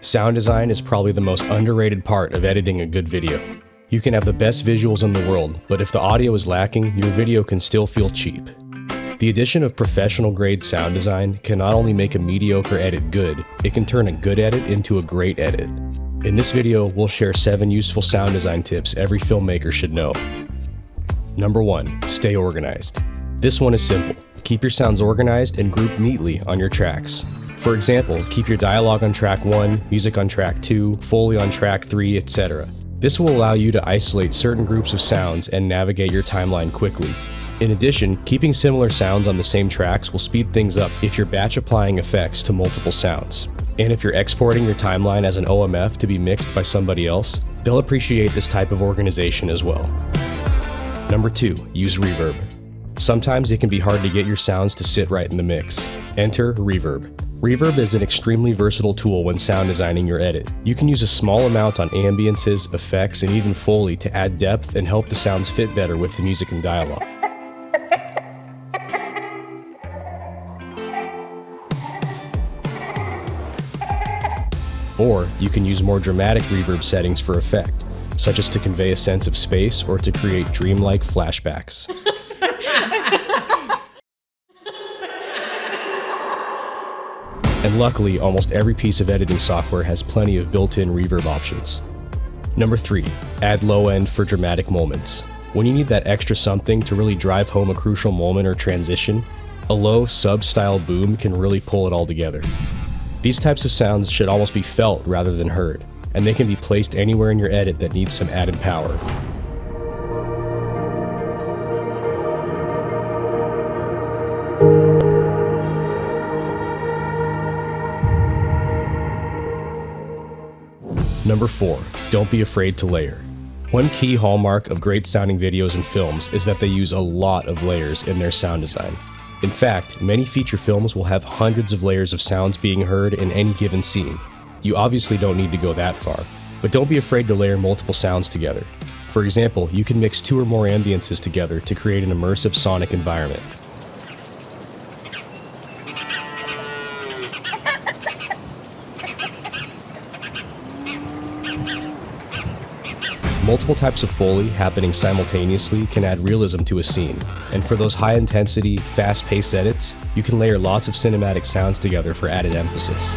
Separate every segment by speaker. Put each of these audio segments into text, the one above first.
Speaker 1: Sound design is probably the most underrated part of editing a good video. You can have the best visuals in the world, but if the audio is lacking, your video can still feel cheap. The addition of professional-grade sound design can not only make a mediocre edit good, it can turn a good edit into a great edit. In this video, we'll share 7 useful sound design tips every filmmaker should know. Number 1. Stay organized. This one is simple. Keep your sounds organized and grouped neatly on your tracks. For example, keep your dialogue on track 1, music on track 2, Foley on track 3, etc. This will allow you to isolate certain groups of sounds and navigate your timeline quickly. In addition, keeping similar sounds on the same tracks will speed things up if you're batch applying effects to multiple sounds. And if you're exporting your timeline as an OMF to be mixed by somebody else, they'll appreciate this type of organization as well. Number 2. Use Reverb. Sometimes it can be hard to get your sounds to sit right in the mix. Enter Reverb. Reverb is an extremely versatile tool when sound designing your edit. You can use a small amount on ambiances, effects, and even Foley to add depth and help the sounds fit better with the music and dialogue. Or you can use more dramatic reverb settings for effect, such as to convey a sense of space or to create dreamlike flashbacks. And luckily, almost every piece of editing software has plenty of built-in reverb options. Number 3. Add low end for dramatic moments. When you need that extra something to really drive home a crucial moment or transition, a low sub-style boom can really pull it all together. These types of sounds should almost be felt rather than heard, and they can be placed anywhere in your edit that needs some added power. Number 4. Don't be afraid to layer. One key hallmark of great sounding videos and films is that they use a lot of layers in their sound design. In fact, many feature films will have hundreds of layers of sounds being heard in any given scene. You obviously don't need to go that far, but don't be afraid to layer multiple sounds together. For example, you can mix 2 or more ambiances together to create an immersive sonic environment. Multiple types of Foley happening simultaneously can add realism to a scene, and for those high-intensity, fast-paced edits, you can layer lots of cinematic sounds together for added emphasis.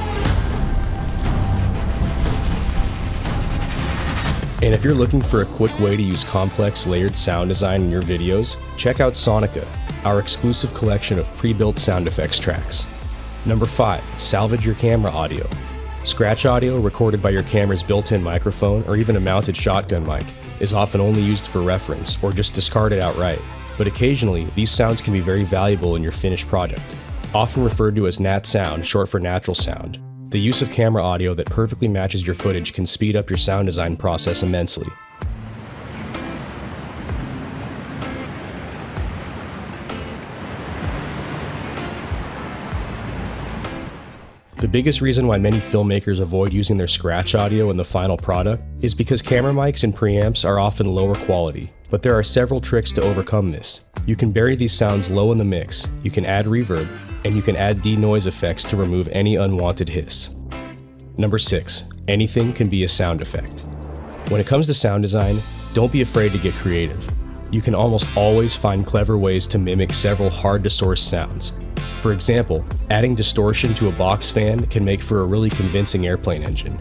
Speaker 1: And if you're looking for a quick way to use complex layered sound design in your videos, check out Sonica, our exclusive collection of pre-built sound effects tracks. Number 5. Salvage your camera audio. Scratch audio recorded by your camera's built-in microphone or even a mounted shotgun mic is often only used for reference or just discarded outright, but occasionally these sounds can be very valuable in your finished product. Often referred to as nat sound, short for natural sound, the use of camera audio that perfectly matches your footage can speed up your sound design process immensely. The biggest reason why many filmmakers avoid using their scratch audio in the final product is because camera mics and preamps are often lower quality, but there are several tricks to overcome this. You can bury these sounds low in the mix, you can add reverb, and you can add denoise effects to remove any unwanted hiss. Number 6. Anything can be a sound effect. When it comes to sound design, don't be afraid to get creative. You can almost always find clever ways to mimic several hard-to-source sounds. For example, adding distortion to a box fan can make for a really convincing airplane engine.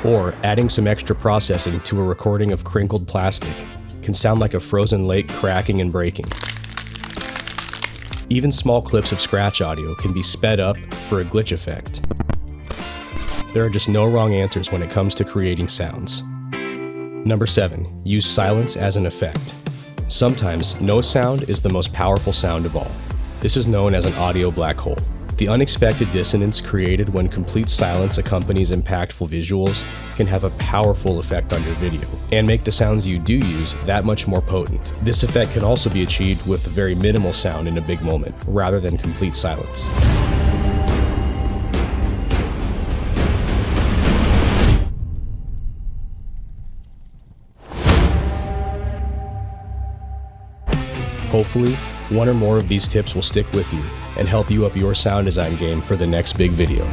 Speaker 1: Or adding some extra processing to a recording of crinkled plastic can sound like a frozen lake cracking and breaking. Even small clips of scratch audio can be sped up for a glitch effect. There are just no wrong answers when it comes to creating sounds. Number 7. Use silence as an effect. Sometimes, no sound is the most powerful sound of all. This is known as an audio black hole. The unexpected dissonance created when complete silence accompanies impactful visuals can have a powerful effect on your video, and make the sounds you do use that much more potent. This effect can also be achieved with very minimal sound in a big moment, rather than complete silence. Hopefully, One or more of these tips will stick with you and help you up your sound design game for the next big video.